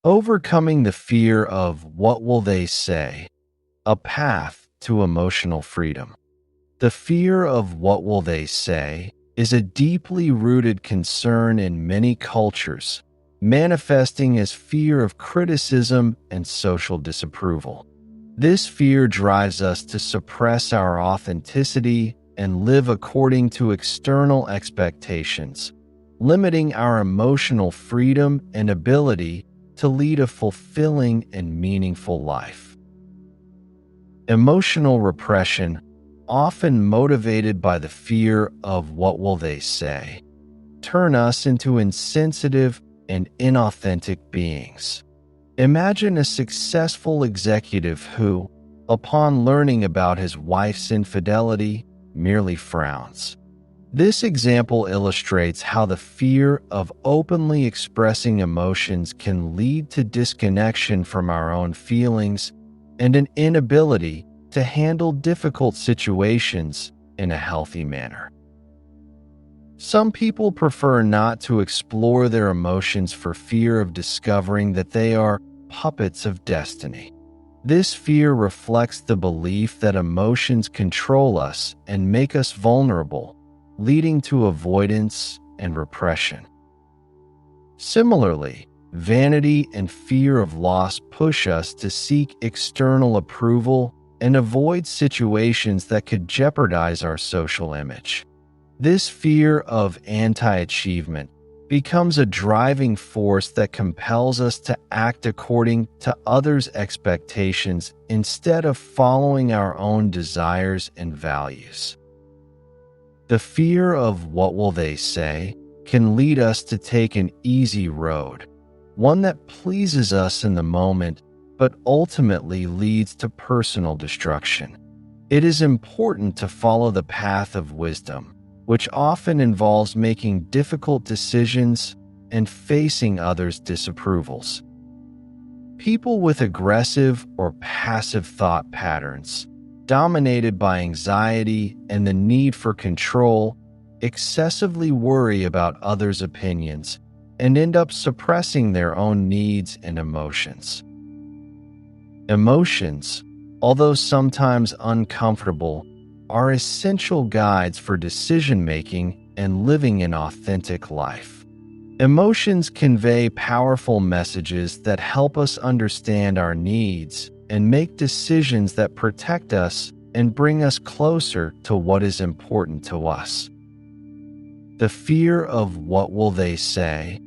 Overcoming the fear of what will they say, a path to emotional freedom. The fear of what will they say is a deeply rooted concern in many cultures, manifesting as fear of criticism and social disapproval. This fear drives us to suppress our authenticity and live according to external expectations, limiting our emotional freedom and ability to lead a fulfilling and meaningful life. Emotional repression, often motivated by the fear of what will they say, turn us into insensitive and inauthentic beings. Imagine a successful executive who, upon learning about his wife's infidelity, merely frowns. This example illustrates how the fear of openly expressing emotions can lead to disconnection from our own feelings and an inability to handle difficult situations in a healthy manner. Some people prefer not to explore their emotions for fear of discovering that they are puppets of destiny. This fear reflects the belief that emotions control us and make us vulnerable, leading to avoidance and repression. Similarly, vanity and fear of loss push us to seek external approval and avoid situations that could jeopardize our social image. This fear of anti-achievement becomes a driving force that compels us to act according to others' expectations instead of following our own desires and values. The fear of what will they say can lead us to take an easy road, one that pleases us in the moment but ultimately leads to personal destruction. It is important to follow the path of wisdom, which often involves making difficult decisions and facing others' disapprovals. People with aggressive or passive thought patterns, dominated by anxiety and the need for control, excessively worry about others' opinions and end up suppressing their own needs and emotions. Emotions, although sometimes uncomfortable, are essential guides for decision-making and living an authentic life. Emotions convey powerful messages that help us understand our needs and make decisions that protect us and bring us closer to what is important to us. The fear of what will they say,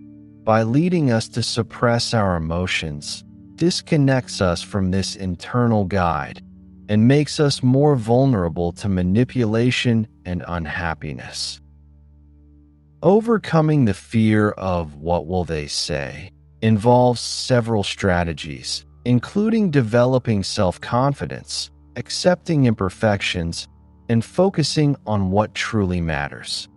by leading us to suppress our emotions, disconnects us from this internal guide and makes us more vulnerable to manipulation and unhappiness. Overcoming the fear of what will they say involves several strategies, including developing self-confidence, accepting imperfections, and focusing on what truly matters.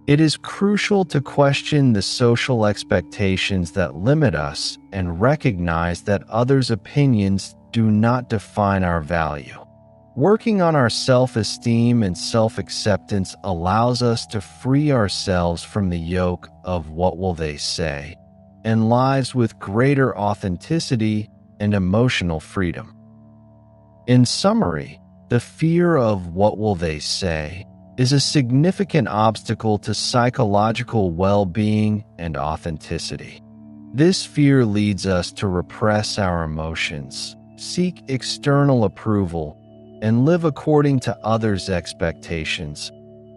It is crucial to question the social expectations that limit us and recognize that others' opinions do not define our value. Working on our self-esteem and self-acceptance allows us to free ourselves from the yoke of what will they say and lives with greater authenticity and emotional freedom. In summary, the fear of what will they say is a significant obstacle to psychological well-being and authenticity. This fear leads us to repress our emotions, seek external approval, and live according to others' expectations,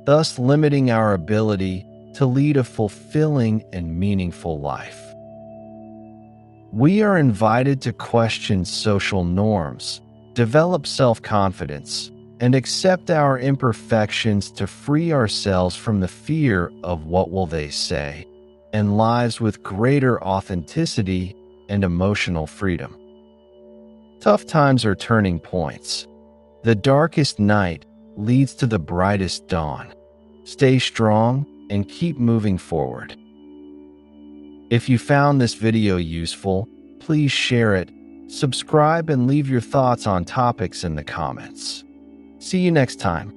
thus limiting our ability to lead a fulfilling and meaningful life. We are invited to question social norms, develop self-confidence, and accept our imperfections to free ourselves from the fear of what will they say, and lives with greater authenticity and emotional freedom. Tough times are turning points. The darkest night leads to the brightest dawn. Stay strong and keep moving forward. If you found this video useful, please share it, subscribe, and leave your thoughts on topics in the comments. See you next time.